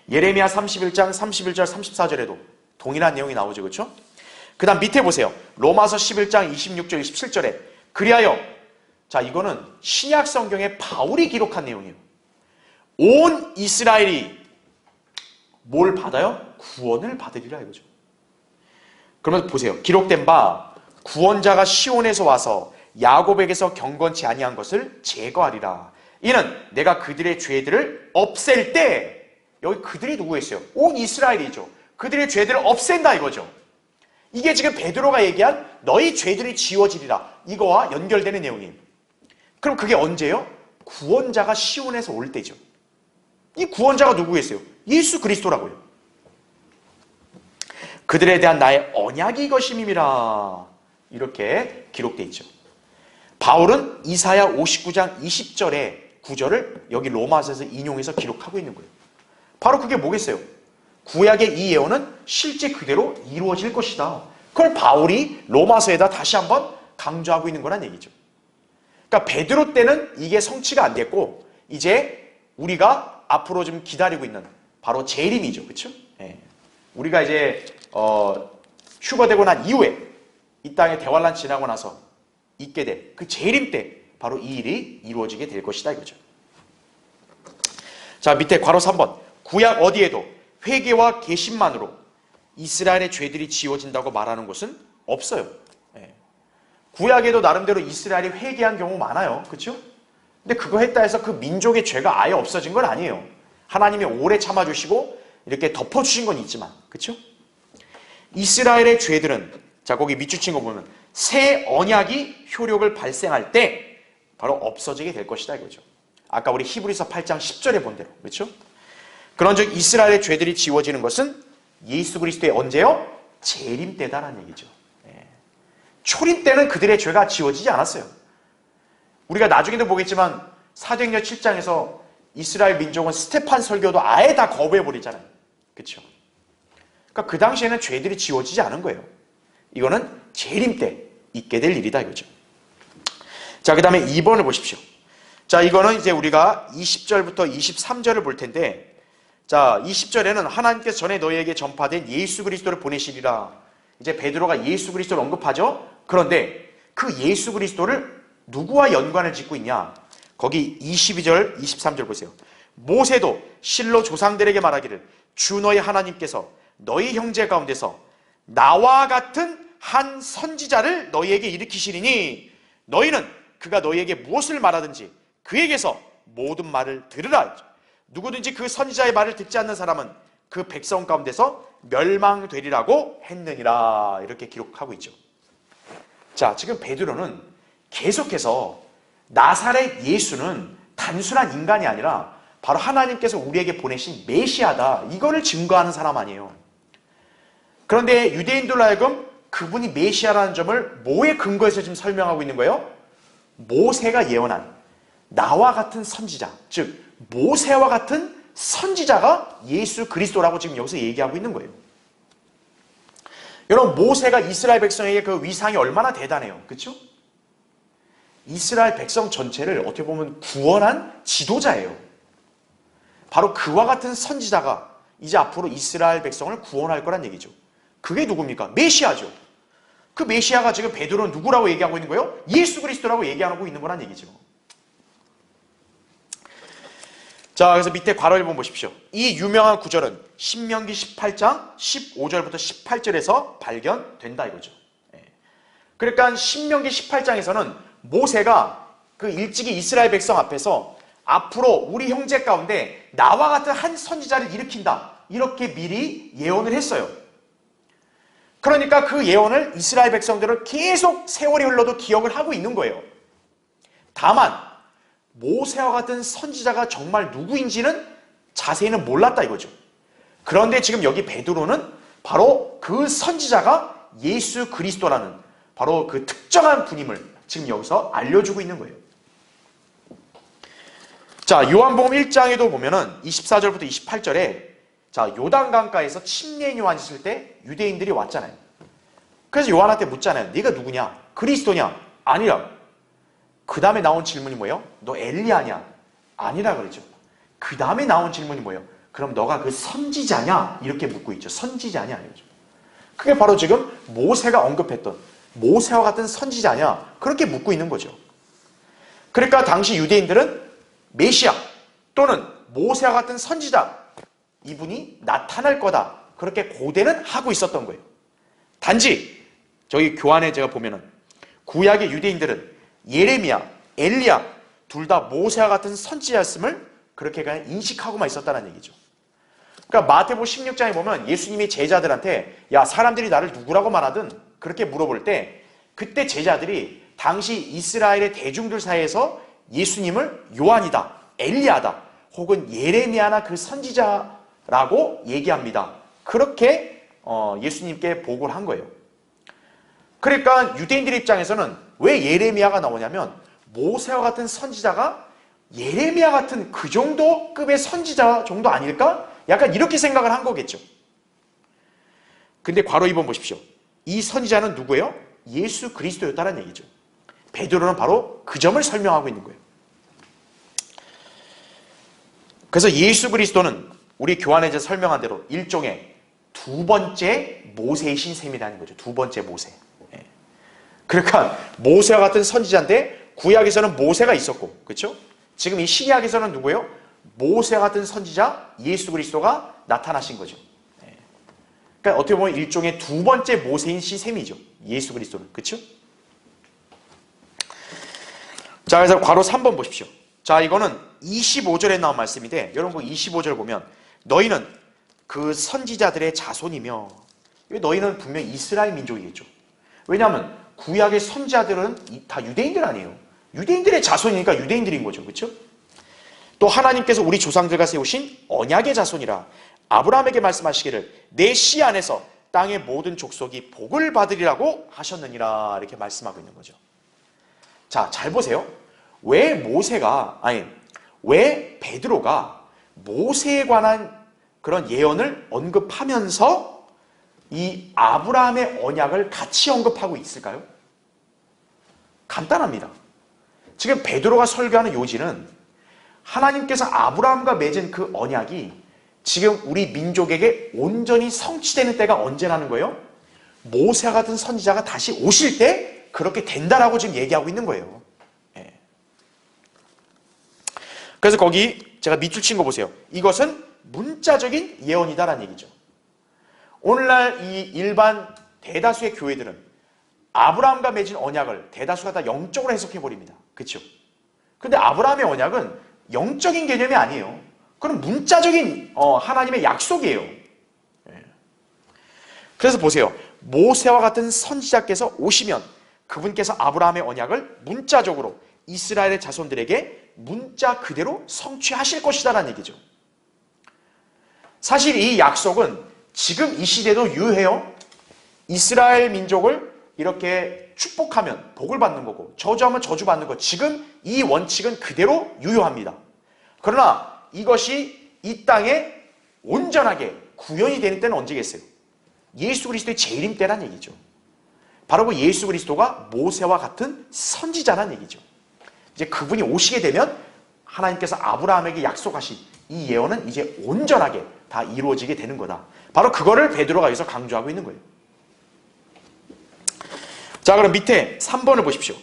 예레미야 31장 31절 34절에도 동일한 내용이 나오죠. 그렇죠? 그 다음 밑에 보세요. 로마서 11장 26절 27절에 그리하여, 자, 이거는 신약 성경에 바울이 기록한 내용이에요. 온 이스라엘이 뭘 받아요? 구원을 받으리라 이거죠. 그러면 보세요. 기록된 바 구원자가 시온에서 와서 야곱에게서 경건치 아니한 것을 제거하리라. 이는 내가 그들의 죄들을 없앨 때, 여기 그들이 누구였어요? 온 이스라엘이죠. 그들의 죄들을 없앤다 이거죠. 이게 지금 베드로가 얘기한 너희 죄들이 지워지리라, 이거와 연결되는 내용이에요. 그럼 그게 언제요? 구원자가 시온에서 올 때죠. 이 구원자가 누구겠어요? 예수 그리스도라고요. 그들에 대한 나의 언약이 이것임이라 이렇게 기록되어 있죠. 바울은 이사야 59장 20절의 구절을 여기 로마서에서 인용해서 기록하고 있는 거예요. 바로 그게 뭐겠어요? 구약의 이 예언은 실제 그대로 이루어질 것이다. 그걸 바울이 로마서에다 다시 한번 강조하고 있는 거란 얘기죠. 그러니까 베드로 때는 이게 성취가 안 됐고 이제 우리가 앞으로 좀 기다리고 있는 바로 재림이죠. 그렇죠? 예. 우리가 이제 휴거되고 난 이후에 이 땅의 대환란 지나고 나서 있게 될 그 재림 때 바로 이 일이 이루어지게 될 것이다 이거죠. 자, 밑에 괄호 3번. 구약 어디에도 회개와 개심만으로 이스라엘의 죄들이 지워진다고 말하는 곳은 없어요. 예. 구약에도 나름대로 이스라엘이 회개한 경우 많아요. 그렇죠? 근데 그거 했다 해서 그 민족의 죄가 아예 없어진 건 아니에요. 하나님이 오래 참아주시고 이렇게 덮어주신 건 있지만, 그렇죠? 이스라엘의 죄들은, 자, 거기 밑줄 친 거 보면 새 언약이 효력을 발생할 때 바로 없어지게 될 것이다 이거죠. 아까 우리 히브리서 8장 10절에 본 대로, 그렇죠? 그런즉 이스라엘의 죄들이 지워지는 것은 예수 그리스도의 언제요? 재림 때다라는 얘기죠. 예. 초림 때는 그들의 죄가 지워지지 않았어요. 우리가 나중에도 보겠지만 사도행전 7장에서 이스라엘 민족은 스테판 설교도 아예 다 거부해버리잖아요. 그렇죠? 그러니까 그 당시에는 죄들이 지워지지 않은 거예요. 이거는 재림 때 있게 될 일이다 이거죠. 자, 그 다음에 2번을 보십시오. 자, 이거는 이제 우리가 20절부터 23절을 볼 텐데, 자, 20절에는 하나님께서 전에 너희에게 전파된 예수 그리스도를 보내시리라. 이제 베드로가 예수 그리스도를 언급하죠. 그런데 그 예수 그리스도를 누구와 연관을 짓고 있냐? 거기 22절, 23절 보세요. 모세도 실로 조상들에게 말하기를 주 너희 하나님께서 너희 형제 가운데서 나와 같은 한 선지자를 너희에게 일으키시리니 너희는 그가 너희에게 무엇을 말하든지 그에게서 모든 말을 들으라. 누구든지 그 선지자의 말을 듣지 않는 사람은 그 백성 가운데서 멸망되리라고 했느니라. 이렇게 기록하고 있죠. 자, 지금 베드로는 계속해서 나사렛 예수는 단순한 인간이 아니라 바로 하나님께서 우리에게 보내신 메시아다, 이거를 증거하는 사람 아니에요. 그런데 유대인들로 하여금 그분이 메시아라는 점을 뭐에 근거해서 지금 설명하고 있는 거예요? 모세가 예언한 나와 같은 선지자, 즉 모세와 같은 선지자가 예수 그리스도라고 지금 여기서 얘기하고 있는 거예요. 여러분, 모세가 이스라엘 백성에게 그 위상이 얼마나 대단해요. 그렇죠? 이스라엘 백성 전체를 어떻게 보면 구원한 지도자예요. 바로 그와 같은 선지자가 이제 앞으로 이스라엘 백성을 구원할 거란 얘기죠. 그게 누굽니까? 메시아죠. 그 메시아가 지금 베드로는 누구라고 얘기하고 있는 거예요? 예수 그리스도라고 얘기하고 있는 거란 얘기죠. 자, 그래서 밑에 괄호 1번 보십시오. 이 유명한 구절은 신명기 18장 15절부터 18절에서 발견된다 이거죠. 그러니까 신명기 18장에서는 모세가 그 일찍이 이스라엘 백성 앞에서 앞으로 우리 형제 가운데 나와 같은 한 선지자를 일으킨다, 이렇게 미리 예언을 했어요. 그러니까 그 예언을 이스라엘 백성들은 계속 세월이 흘러도 기억을 하고 있는 거예요. 다만 모세와 같은 선지자가 정말 누구인지는 자세히는 몰랐다 이거죠. 그런데 지금 여기 베드로는 바로 그 선지자가 예수 그리스도라는 바로 그 특정한 분임을 지금 여기서 알려주고 있는 거예요. 자, 요한복음 1장에도 보면은 24절부터 28절에 자, 요단강가에서 침례인 요한 있을 때 유대인들이 왔잖아요. 그래서 요한한테 묻잖아요. 네가 누구냐? 그리스도냐? 아니라. 그 다음에 나온 질문이 뭐예요? 너 엘리야냐? 아니라 그러죠. 그 다음에 나온 질문이 뭐예요? 그럼 너가 그 선지자냐? 이렇게 묻고 있죠. 선지자냐? 이거죠. 그게 바로 지금 모세가 언급했던 모세와 같은 선지자냐? 그렇게 묻고 있는 거죠. 그러니까 당시 유대인들은 메시아 또는 모세와 같은 선지자, 이분이 나타날 거다, 그렇게 고대는 하고 있었던 거예요. 단지 저기 교환에 제가 보면은 구약의 유대인들은 예레미야, 엘리야 둘 다 모세와 같은 선지자였음을 그렇게 그냥 인식하고만 있었다는 얘기죠. 그러니까 마태복음 16장에 보면 예수님이 제자들한테 야, 사람들이 나를 누구라고 말하든 그렇게 물어볼 때 그때 제자들이 당시 이스라엘의 대중들 사이에서 예수님을 요한이다, 엘리야다, 혹은 예레미야나 그 선지자라고 얘기합니다. 그렇게 예수님께 보고를 한 거예요. 그러니까 유대인들 입장에서는 왜 예레미야가 나오냐면 모세와 같은 선지자가 예레미야 같은 그 정도 급의 선지자 정도 아닐까? 약간 이렇게 생각을 한 거겠죠. 근데 괄호 2번 보십시오. 이 선지자는 누구예요? 예수 그리스도였다는 얘기죠. 베드로는 바로 그 점을 설명하고 있는 거예요. 그래서 예수 그리스도는 우리 교환에서 설명한 대로 일종의 두 번째 모세이신 셈이라는 거죠. 두 번째 모세. 그러니까 모세와 같은 선지자인데 구약에서는 모세가 있었고, 그렇죠? 지금 이 신약에서는 누구예요? 모세 같은 선지자 예수 그리스도가 나타나신 거죠. 그러니까 어떻게 보면 일종의 두 번째 모세인 시셈이죠. 예수 그리스도는. 그렇죠? 자, 그래서 괄호 3번 보십시오. 자, 이거는 25절에 나온 말씀인데 여러분 그 25절 보면 너희는 그 선지자들의 자손이며, 너희는 분명 이스라엘 민족이겠죠. 왜냐하면 구약의 선지자들은 다 유대인들 아니에요. 유대인들의 자손이니까 유대인들인 거죠. 그렇죠? 또 하나님께서 우리 조상들과 세우신 언약의 자손이라 아브라함에게 말씀하시기를 내 씨 안에서 땅의 모든 족속이 복을 받으리라고 하셨느니라, 이렇게 말씀하고 있는 거죠. 자, 잘 보세요. 왜 베드로가 모세에 관한 그런 예언을 언급하면서 이 아브라함의 언약을 같이 언급하고 있을까요? 간단합니다. 지금 베드로가 설교하는 요지는 하나님께서 아브라함과 맺은 그 언약이 지금 우리 민족에게 온전히 성취되는 때가 언제라는 거예요? 모세와 같은 선지자가 다시 오실 때 그렇게 된다라고 지금 얘기하고 있는 거예요. 그래서 거기 제가 밑줄 친 거 보세요. 이것은 문자적인 예언이다라는 얘기죠. 오늘날 이 일반 대다수의 교회들은 아브라함과 맺은 언약을 대다수가 다 영적으로 해석해버립니다. 그렇죠? 근데 아브라함의 언약은 영적인 개념이 아니에요. 그건 문자적인 하나님의 약속이에요. 그래서 보세요. 모세와 같은 선지자께서 오시면 그분께서 아브라함의 언약을 문자적으로 이스라엘의 자손들에게 문자 그대로 성취하실 것이다라는 얘기죠. 사실 이 약속은 지금 이 시대도 유효해요. 이스라엘 민족을 이렇게 축복하면 복을 받는 거고 저주하면 저주받는 거, 지금 이 원칙은 그대로 유효합니다. 그러나 이것이 이 땅에 온전하게 구현이 되는 때는 언제겠어요? 예수 그리스도의 재림 때란 얘기죠. 바로 그 예수 그리스도가 모세와 같은 선지자란 얘기죠. 이제 그분이 오시게 되면 하나님께서 아브라함에게 약속하신 이 예언은 이제 온전하게 다 이루어지게 되는 거다. 바로 그거를 베드로가 여기서 강조하고 있는 거예요. 자, 그럼 밑에 3번을 보십시오.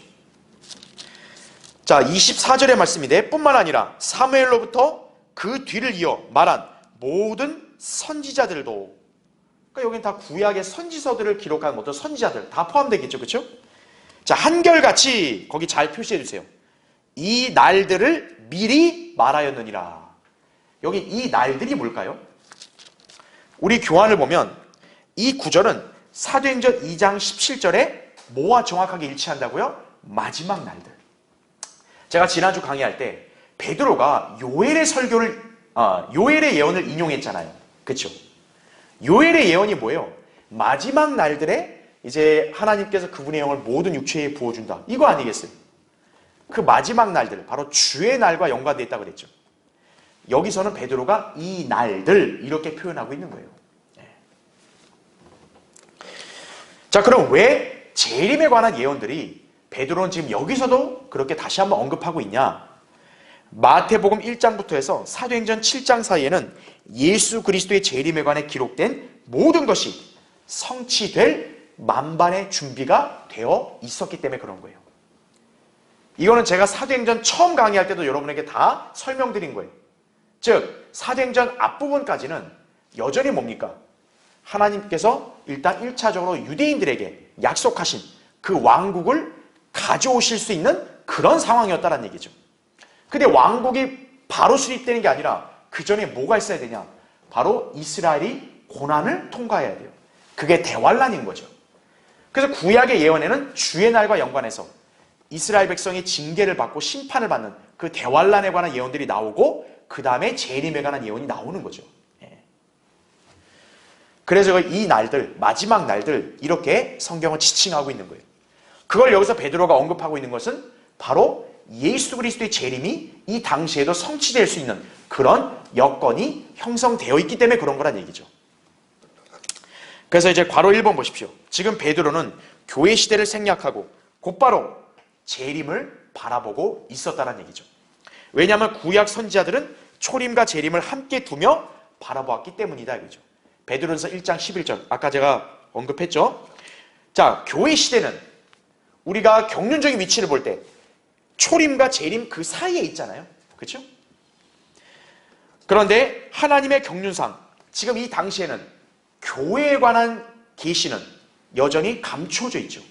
자, 24절의 말씀인데 뿐만 아니라 사무엘로부터 그 뒤를 이어 말한 모든 선지자들도, 그러니까 여기는 다 구약의 선지서들을 기록한 어떤 선지자들 다 포함되겠죠. 그렇죠? 자, 한결같이 거기 잘 표시해 주세요. 이 날들을 미리 말하였느니라. 여기 이 날들이 뭘까요? 우리 교환을 보면 이 구절은 사도행전 2장 17절에 뭐와 정확하게 일치한다고요? 마지막 날들. 제가 지난주 강의할 때 베드로가 요엘의 예언을 인용했잖아요. 그렇죠? 요엘의 예언이 뭐예요? 마지막 날들에 이제 하나님께서 그분의 영을 모든 육체에 부어준다. 이거 아니겠어요? 그 마지막 날들, 바로 주의 날과 연관되어 있다고 그랬죠. 여기서는 베드로가 이 날들 이렇게 표현하고 있는 거예요. 자, 그럼 왜 재림에 관한 예언들이 베드로는 지금 여기서도 그렇게 다시 한번 언급하고 있냐? 마태복음 1장부터 해서 사도행전 7장 사이에는 예수 그리스도의 재림에 관해 기록된 모든 것이 성취될 만반의 준비가 되어 있었기 때문에 그런 거예요. 이거는 제가 사도행전 처음 강의할 때도 여러분에게 다 설명드린 거예요. 즉 사도행전 앞부분까지는 여전히 뭡니까? 하나님께서 일단 1차적으로 유대인들에게 약속하신 그 왕국을 가져오실 수 있는 그런 상황이었다는 얘기죠. 근데 왕국이 바로 수립되는 게 아니라 그 전에 뭐가 있어야 되냐? 바로 이스라엘이 고난을 통과해야 돼요. 그게 대환란인 거죠. 그래서 구약의 예언에는 주의 날과 연관해서 이스라엘 백성이 징계를 받고 심판을 받는 그 대환란에 관한 예언들이 나오고 그 다음에 재림에 관한 예언이 나오는 거죠. 그래서 이 날들, 마지막 날들 이렇게 성경은 지칭하고 있는 거예요. 그걸 여기서 베드로가 언급하고 있는 것은 바로 예수 그리스도의 재림이 이 당시에도 성취될 수 있는 그런 여건이 형성되어 있기 때문에 그런 거란 얘기죠. 그래서 이제 괄호 1번 보십시오. 지금 베드로는 교회 시대를 생략하고 곧바로 재림을 바라보고 있었다는 얘기죠. 왜냐하면 구약 선지자들은 초림과 재림을 함께 두며 바라보았기 때문이다 이거죠. 베드로전서 1장 11절 아까 제가 언급했죠. 자, 교회 시대는 우리가 경륜적인 위치를 볼 때 초림과 재림 그 사이에 있잖아요. 그렇죠? 그런데 하나님의 경륜상 지금 이 당시에는 교회에 관한 계시는 여전히 감추어져 있죠.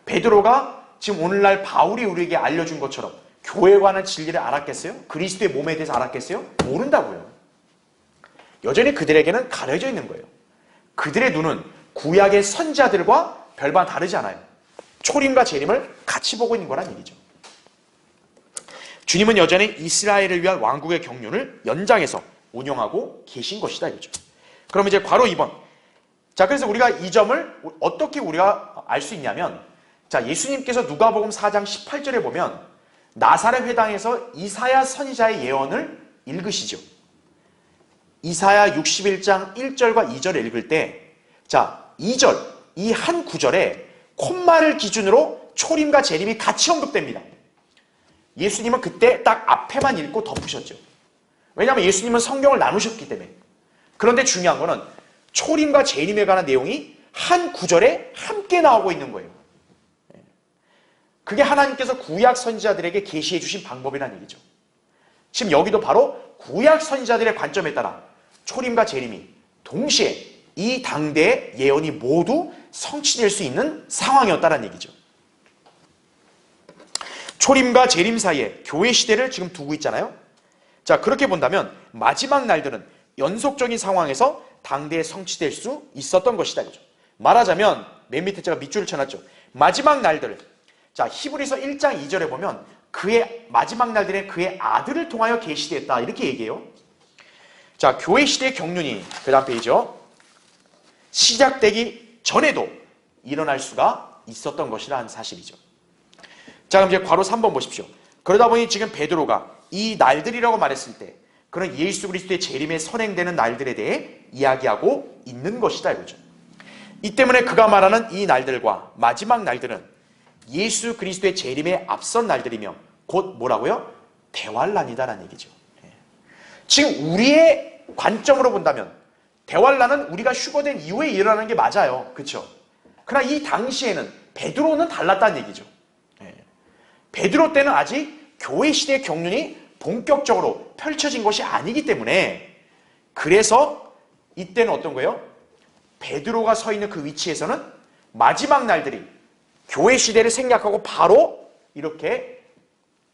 베드로가 지금 오늘날 바울이 우리에게 알려준 것처럼 교회에 관한 진리를 알았겠어요? 그리스도의 몸에 대해서 알았겠어요? 모른다고요. 여전히 그들에게는 가려져 있는 거예요. 그들의 눈은 구약의 선지자들과 별반 다르지 않아요. 초림과 재림을 같이 보고 있는 거란 얘기죠. 주님은 여전히 이스라엘을 위한 왕국의 경륜을 연장해서 운영하고 계신 것이다 이거죠. 그럼 이제 괄호 2번. 자, 그래서 우리가 이 점을 어떻게 우리가 알 수 있냐면, 자, 예수님께서 누가복음 4장 18절에 보면 나사렛 회당에서 이사야 선지자의 예언을 읽으시죠. 이사야 61장 1절과 2절을 읽을 때, 자, 2절, 이 한 구절에 콤마를 기준으로 초림과 재림이 같이 언급됩니다. 예수님은 그때 딱 앞에만 읽고 덮으셨죠. 왜냐하면 예수님은 성경을 나누셨기 때문에. 그런데 중요한 거는 초림과 재림에 관한 내용이 한 구절에 함께 나오고 있는 거예요. 그게 하나님께서 구약 선지자들에게 계시해 주신 방법이라는 얘기죠. 지금 여기도 바로 구약 선지자들의 관점에 따라 초림과 재림이 동시에 이 당대의 예언이 모두 성취될 수 있는 상황이었다는 얘기죠. 초림과 재림 사이에 교회 시대를 지금 두고 있잖아요. 자, 그렇게 본다면 마지막 날들은 연속적인 상황에서 당대에 성취될 수 있었던 것이다 이거죠. 말하자면 맨 밑에 제가 밑줄을 쳐놨죠. 마지막 날들. 자, 히브리서 1장 2절에 보면 그의 마지막 날들에 그의 아들을 통하여 계시되었다 이렇게 얘기해요. 자, 교회 시대의 경륜이 그 다음 페이지요. 시작되기 전에도 일어날 수가 있었던 것이라는 사실이죠. 자, 그럼 이제 괄호 3번 보십시오. 그러다 보니 지금 베드로가 이 날들이라고 말했을 때 그런 예수 그리스도의 재림에 선행되는 날들에 대해 이야기하고 있는 것이다 이거죠. 이 때문에 그가 말하는 이 날들과 마지막 날들은 예수 그리스도의 재림에 앞선 날들이며 곧 뭐라고요? 대환란이다라는 얘기죠. 지금 우리의 관점으로 본다면 대환란은 우리가 휴거된 이후에 일어나는 게 맞아요. 그렇죠? 그러나 이 당시에는 베드로는 달랐다는 얘기죠. 베드로 때는 아직 교회 시대의 경륜이 본격적으로 펼쳐진 것이 아니기 때문에 그래서 이때는 어떤 거예요? 베드로가 서 있는 그 위치에서는 마지막 날들이 교회 시대를 생략하고 바로 이렇게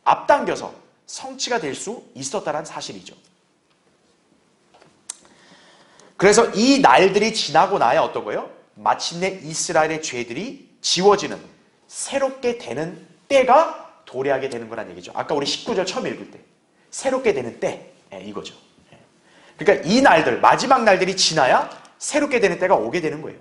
앞당겨서 성취가 될 수 있었다는 사실이죠. 그래서 이 날들이 지나고 나야 어떤 거예요? 마침내 이스라엘의 죄들이 지워지는 새롭게 되는 때가 도래하게 되는 거란 얘기죠. 아까 우리 19절 처음 읽을 때 새롭게 되는 때 이거죠. 그러니까 이 날들 마지막 날들이 지나야 새롭게 되는 때가 오게 되는 거예요.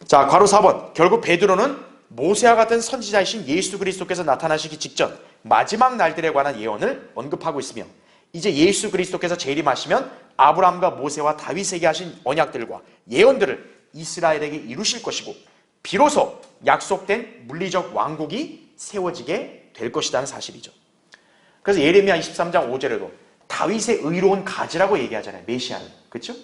자, 괄호 4번. 결국 베드로는 모세와 같은 선지자이신 예수 그리스도께서 나타나시기 직전 마지막 날들에 관한 예언을 언급하고 있으며 이제 예수 그리스도께서 재림하시면 아브라함과 모세와 다윗에게 하신 언약들과 예언들을 이스라엘에게 이루실 것이고 비로소 약속된 물리적 왕국이 세워지게 될 것이라는 사실이죠. 그래서 예레미야 23장 5절에도 다윗의 의로운 가지라고 얘기하잖아요. 메시아를. 그렇죠?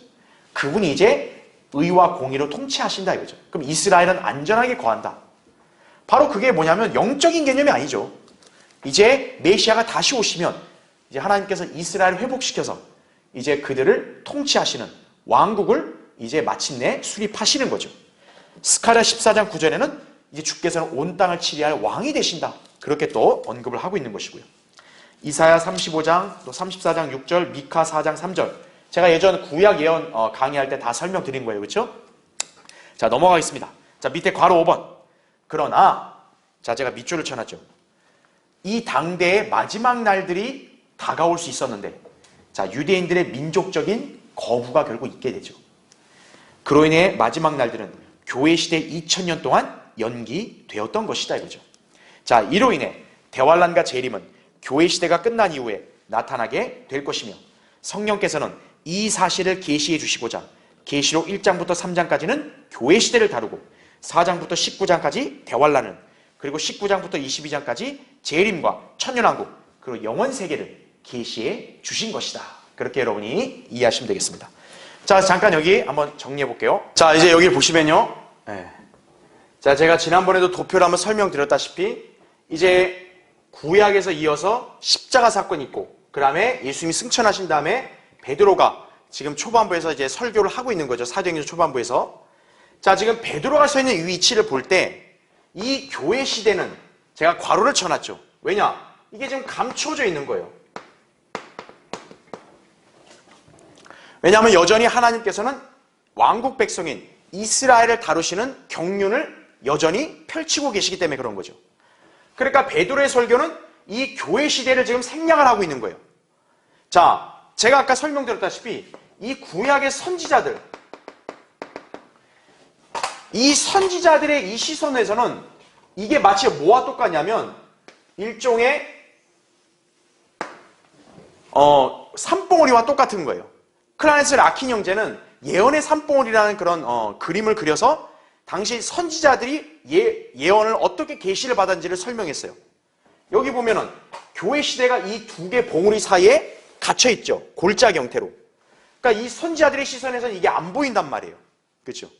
그분이 이제 의와 공의로 통치하신다 이거죠. 그럼 이스라엘은 안전하게 거한다. 바로 그게 뭐냐면 영적인 개념이 아니죠. 이제 메시아가 다시 오시면 이제 하나님께서 이스라엘을 회복시켜서 이제 그들을 통치하시는 왕국을 이제 마침내 수립하시는 거죠. 스가랴 14장 9절에는 이제 주께서는 온 땅을 치리할 왕이 되신다. 그렇게 또 언급을 하고 있는 것이고요. 이사야 35장, 또 34장 6절, 미카 4장 3절. 제가 예전 구약 예언 강의할 때 다 설명드린 거예요. 그렇죠? 자, 넘어가겠습니다. 자, 밑에 괄호 5번. 그러나 자, 제가 밑줄을 쳐놨죠. 이 당대의 마지막 날들이 다가올 수 있었는데 자, 유대인들의 민족적인 거부가 결국 있게 되죠. 그로 인해 마지막 날들은 교회 시대 2000년 동안 연기되었던 것이다 이거죠. 자, 이로 인해 대환란과 재림은 교회 시대가 끝난 이후에 나타나게 될 것이며 성령께서는 이 사실을 계시해 주시고자 계시록 1장부터 3장까지는 교회 시대를 다루고 4장부터 19장까지 대환란을 그리고 19장부터 22장까지 재림과 천년왕국 그리고 영원 세계를 계시해 주신 것이다. 그렇게 여러분이 이해하시면 되겠습니다. 자, 잠깐 여기 한번 정리해 볼게요. 자, 이제 여기 보시면요. 자, 제가 지난번에도 도표를 한번 설명드렸다시피 이제 구약에서 이어서 십자가 사건이 있고 그 다음에 예수님이 승천하신 다음에 베드로가 지금 초반부에서 이제 설교를 하고 있는 거죠. 사도행전 초반부에서. 자, 지금 베드로가 서 있는 이 위치를 볼 때 이 교회 시대는 제가 괄호를 쳐놨죠. 왜냐? 이게 지금 감춰져 있는 거예요. 왜냐하면 여전히 하나님께서는 왕국 백성인 이스라엘을 다루시는 경륜을 여전히 펼치고 계시기 때문에 그런 거죠. 그러니까 베드로의 설교는 이 교회 시대를 지금 생략을 하고 있는 거예요. 자, 제가 아까 설명드렸다시피 이 구약의 선지자들, 이 선지자들의 이 시선에서는 이게 마치 뭐와 똑같냐면 일종의 산봉우리와 똑같은 거예요. 클라렌스 라킨 형제는 예언의 산봉우리라는 그런 그림을 그려서 당시 선지자들이 예언을 어떻게 계시를 받았는지를 설명했어요. 여기 보면은 교회 시대가 이 두 개 봉우리 사이에 갇혀 있죠. 골짜기 형태로. 그러니까 이 선지자들의 시선에서는 이게 안 보인단 말이에요. 그렇죠?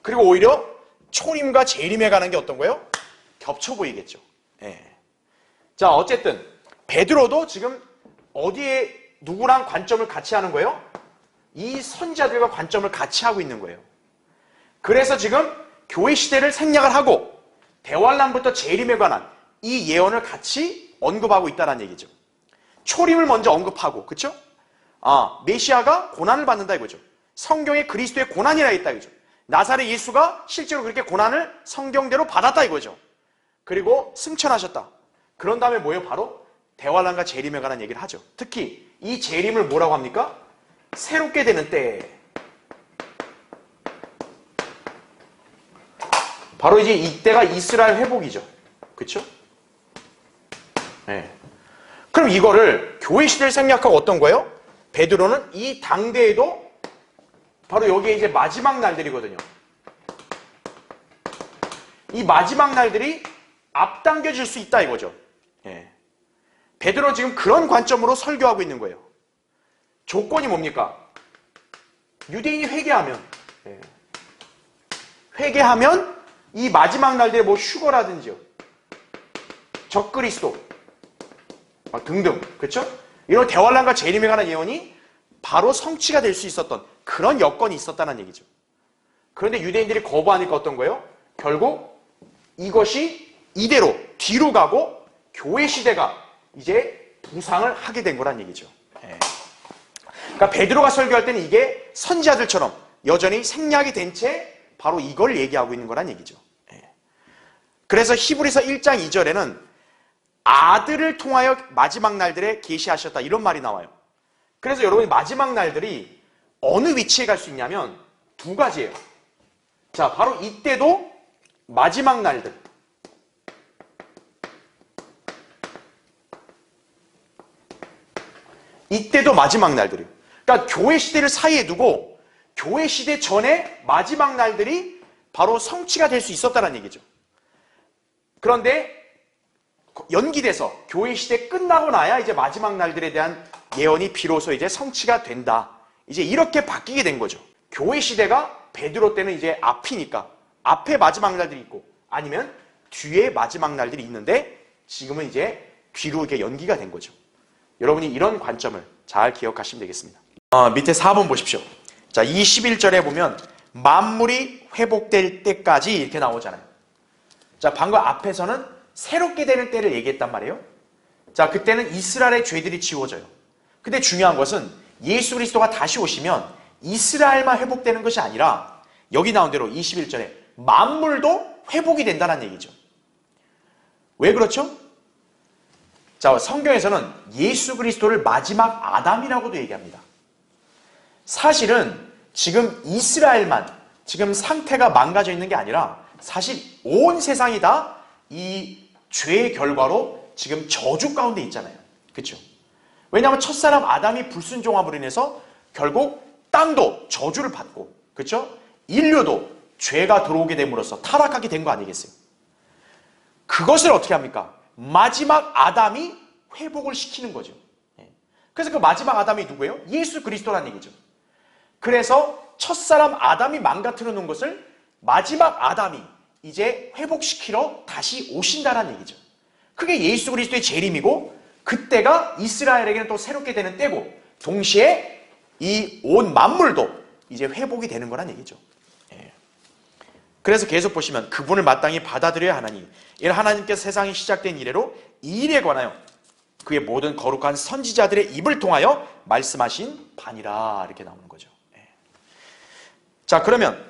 그리고 오히려 초림과 재림에 관한 게 어떤 거예요? 겹쳐 보이겠죠. 예. 자, 어쨌든 베드로도 지금 어디에 누구랑 관점을 같이 하는 거예요? 이 선지자들과 관점을 같이 하고 있는 거예요. 그래서 지금 교회 시대를 생략을 하고 대환란부터 재림에 관한 이 예언을 같이 언급하고 있다는 얘기죠. 초림을 먼저 언급하고, 그렇죠? 메시아가 고난을 받는다 이거죠. 성경에 그리스도의 고난이라 있다 이거죠. 나사렛 예수가 실제로 그렇게 고난을 성경대로 받았다 이거죠. 그리고 승천하셨다. 그런 다음에 뭐예요? 바로 대환란과 재림에 관한 얘기를 하죠. 특히 이 재림을 뭐라고 합니까? 새롭게 되는 때. 바로 이제 이때가 이스라엘 회복이죠. 그렇죠? 네. 그럼 이거를 교회 시대를 생략하고 어떤 거예요? 베드로는 이 당대에도 바로 여기에 이제 마지막 날들이거든요. 이 마지막 날들이 앞당겨질 수 있다 이거죠. 예. 베드로는 지금 그런 관점으로 설교하고 있는 거예요. 조건이 뭡니까? 유대인이 회개하면, 예. 회개하면 이 마지막 날들에 뭐 휴거라든지요, 적그리스도 등등, 그렇죠? 이런 대환란과 재림에 관한 예언이 바로 성취가 될 수 있었던 그런 여건이 있었다는 얘기죠. 그런데 유대인들이 거부하니까 어떤 거예요? 결국 이것이 이대로 뒤로 가고 교회 시대가 이제 부상을 하게 된 거란 얘기죠. 그러니까 베드로가 설교할 때는 이게 선지자들처럼 여전히 생략이 된 채 바로 이걸 얘기하고 있는 거란 얘기죠. 그래서 히브리서 1장 2절에는 아들을 통하여 마지막 날들에 계시하셨다 이런 말이 나와요. 그래서 여러분이 마지막 날들이 어느 위치에 갈 수 있냐면 두 가지예요. 자, 바로 이때도 마지막 날들. 이때도 마지막 날들이에요. 그러니까 교회 시대를 사이에 두고 교회 시대 전에 마지막 날들이 바로 성취가 될 수 있었다는 얘기죠. 그런데 연기돼서 교회 시대 끝나고 나야 이제 마지막 날들에 대한 예언이 비로소 이제 성취가 된다. 이제 이렇게 바뀌게 된 거죠. 교회 시대가 베드로 때는 이제 앞이니까 앞에 마지막 날들이 있고 아니면 뒤에 마지막 날들이 있는데 지금은 이제 뒤로 이게 연기가 된 거죠. 여러분이 이런 관점을 잘 기억하시면 되겠습니다. 밑에 4번 보십시오. 자, 21절에 보면 만물이 회복될 때까지 이렇게 나오잖아요. 자, 방금 앞에서는 새롭게 되는 때를 얘기했단 말이에요. 자, 그때는 이스라엘의 죄들이 지워져요. 근데 중요한 것은 예수 그리스도가 다시 오시면 이스라엘만 회복되는 것이 아니라 여기 나온 대로 21절에 만물도 회복이 된다는 얘기죠. 왜 그렇죠? 자, 성경에서는 예수 그리스도를 마지막 아담이라고도 얘기합니다. 사실은 지금 이스라엘만 지금 상태가 망가져 있는 게 아니라 사실 온 세상이 다 이 죄의 결과로 지금 저주 가운데 있잖아요. 그렇죠? 왜냐하면 첫사람 아담이 불순종함으로 인해서 결국 땅도 저주를 받고, 그렇죠? 인류도 죄가 들어오게 됨으로써 타락하게 된 거 아니겠어요? 그것을 어떻게 합니까? 마지막 아담이 회복을 시키는 거죠. 그래서 그 마지막 아담이 누구예요? 예수 그리스도라는 얘기죠. 그래서 첫사람 아담이 망가뜨려 놓은 것을 마지막 아담이 이제 회복시키러 다시 오신다는 얘기죠. 그게 예수 그리스도의 재림이고 그때가 이스라엘에게는 또 새롭게 되는 때고 동시에 이 온 만물도 이제 회복이 되는 거란 얘기죠. 예. 그래서 계속 보시면 그분을 마땅히 받아들여야 하나니 이는 하나님께서 세상이 시작된 이래로 이 일에 관하여 그의 모든 거룩한 선지자들의 입을 통하여 말씀하신 바니라 이렇게 나오는 거죠. 예. 자, 그러면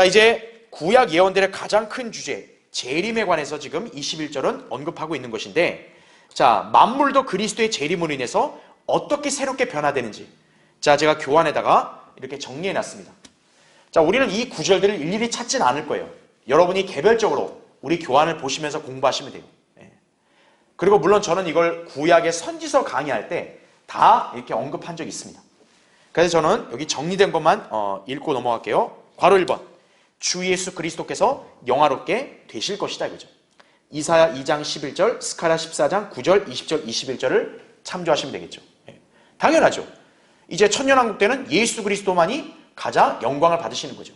이제 구약 예언들의 가장 큰 주제 재림에 관해서 지금 21절은 언급하고 있는 것인데, 자, 만물도 그리스도의 재림으로 인해서 어떻게 새롭게 변화되는지, 자, 제가 교환에다가 이렇게 정리해 놨습니다. 자, 우리는 이 구절들을 일일이 찾지는 않을 거예요. 여러분이 개별적으로 우리 교환을 보시면서 공부하시면 돼요. 예. 그리고 물론 저는 이걸 구약의 선지서 강의할 때 다 이렇게 언급한 적이 있습니다. 그래서 저는 여기 정리된 것만 읽고 넘어갈게요. 괄호 1번. 주 예수 그리스도께서 영화롭게 되실 것이다 이거죠. 이사야 2장 11절, 스가랴 14장 9절, 20절, 21절을 참조하시면 되겠죠. 예. 당연하죠. 이제 천년왕국 때는 예수 그리스도만이 가장 영광을 받으시는 거죠.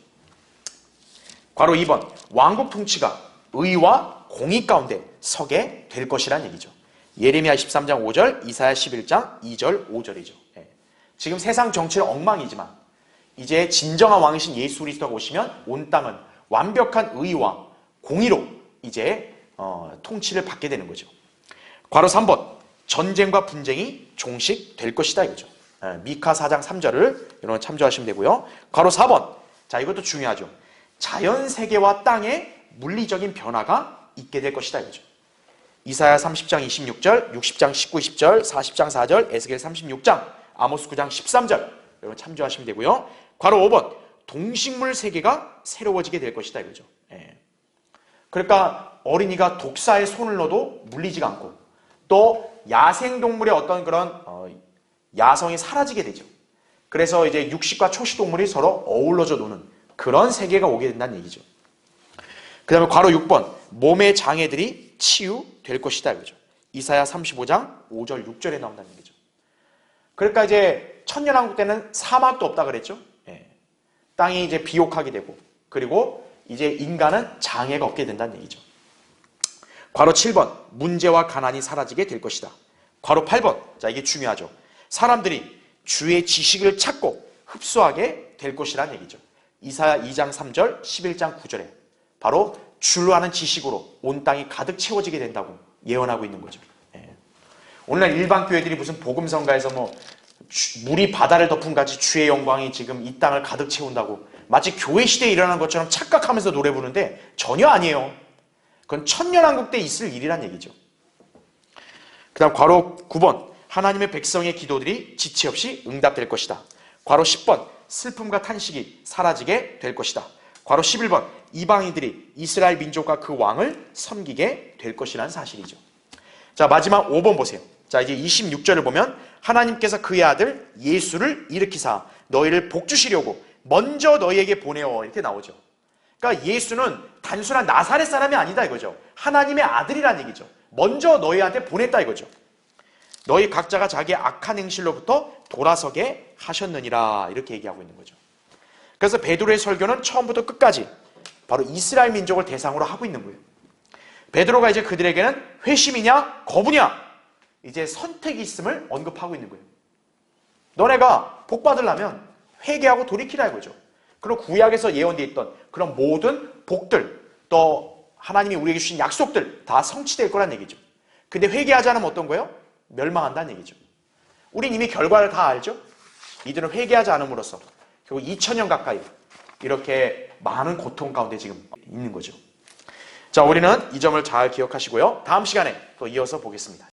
괄호 2번. 왕국 통치가 의와 공의 가운데 서게 될 것이란 얘기죠. 예레미야 13장 5절, 이사야 11장 2절, 5절이죠. 예. 지금 세상 정치는 엉망이지만 이제 진정한 왕이신 예수 그리스도가 오시면 온 땅은 완벽한 의와 공의로 이제 통치를 받게 되는 거죠. 괄호 3번. 전쟁과 분쟁이 종식될 것이다 이거죠. 미카 4장 3절을 여러분 참조하시면 되고요. 괄호 4번. 자, 이것도 중요하죠. 자연세계와 땅의 물리적인 변화가 있게 될 것이다 이거죠. 이사야 30장 26절, 60장 19, 20절, 40장 4절, 에스겔 36장, 아모스 9장 13절 여러분 참조하시면 되고요. 괄호 5번. 동식물 세계가 새로워지게 될 것이다 이거죠. 예. 그러니까 어린이가 독사에 손을 넣어도 물리지가 않고 또 야생동물의 어떤 그런 야성이 사라지게 되죠. 그래서 이제 육식과 초식 동물이 서로 어우러져 노는 그런 세계가 오게 된다는 얘기죠. 그 다음에 괄호 6번. 몸의 장애들이 치유될 것이다 이거죠. 이사야 35장 5절 6절에 나온다는 얘기죠. 그러니까 이제 천년왕국 때는 사막도 없다 그랬죠. 예. 땅이 이제 비옥하게 되고 그리고 이제 인간은 장애가 없게 된다는 얘기죠. 괄호 7번. 문제와 가난이 사라지게 될 것이다. 괄호 8번. 자, 이게 중요하죠. 사람들이 주의 지식을 찾고 흡수하게 될 것이라는 얘기죠. 이사야 2장 3절, 11장 9절에 바로 주로 아는 지식으로 온 땅이 가득 채워지게 된다고 예언하고 있는 거죠. 예. 오늘날 일반 교회들이 무슨 복음성가에서 물이 바다를 덮은 같이 주의 영광이 지금 이 땅을 가득 채운다고 마치 교회 시대에 일어난 것처럼 착각하면서 노래 부르는데 전혀 아니에요. 그건 천년왕국 때 있을 일이란 얘기죠. 그 다음 괄호 9번. 하나님의 백성의 기도들이 지체 없이 응답될 것이다. 괄호 10번. 슬픔과 탄식이 사라지게 될 것이다. 괄호 11번. 이방인들이 이스라엘 민족과 그 왕을 섬기게 될 것이라는 사실이죠. 자, 마지막 5번 보세요. 자, 이제 26절을 보면 하나님께서 그의 아들 예수를 일으키사 너희를 복주시려고 먼저 너희에게 보내어 이렇게 나오죠. 그러니까 예수는 단순한 나사렛 사람이 아니다 이거죠. 하나님의 아들이란 얘기죠. 먼저 너희한테 보냈다 이거죠. 너희 각자가 자기의 악한 행실로부터 돌아서게 하셨느니라 이렇게 얘기하고 있는 거죠. 그래서 베드로의 설교는 처음부터 끝까지 바로 이스라엘 민족을 대상으로 하고 있는 거예요. 베드로가 이제 그들에게는 회심이냐 거부냐 이제 선택이 있음을 언급하고 있는 거예요. 너네가 복 받으려면 회개하고 돌이키라 이거죠. 그리고 구약에서 예언되어 있던 그런 모든 복들 또 하나님이 우리에게 주신 약속들 다 성취될 거란 얘기죠. 근데 회개하지 않으면 어떤 거예요? 멸망한다는 얘기죠. 우린 이미 결과를 다 알죠. 이들은 회개하지 않음으로써 결국 2000년 가까이 이렇게 많은 고통 가운데 지금 있는 거죠. 자, 우리는 이 점을 잘 기억하시고요. 다음 시간에 또 이어서 보겠습니다.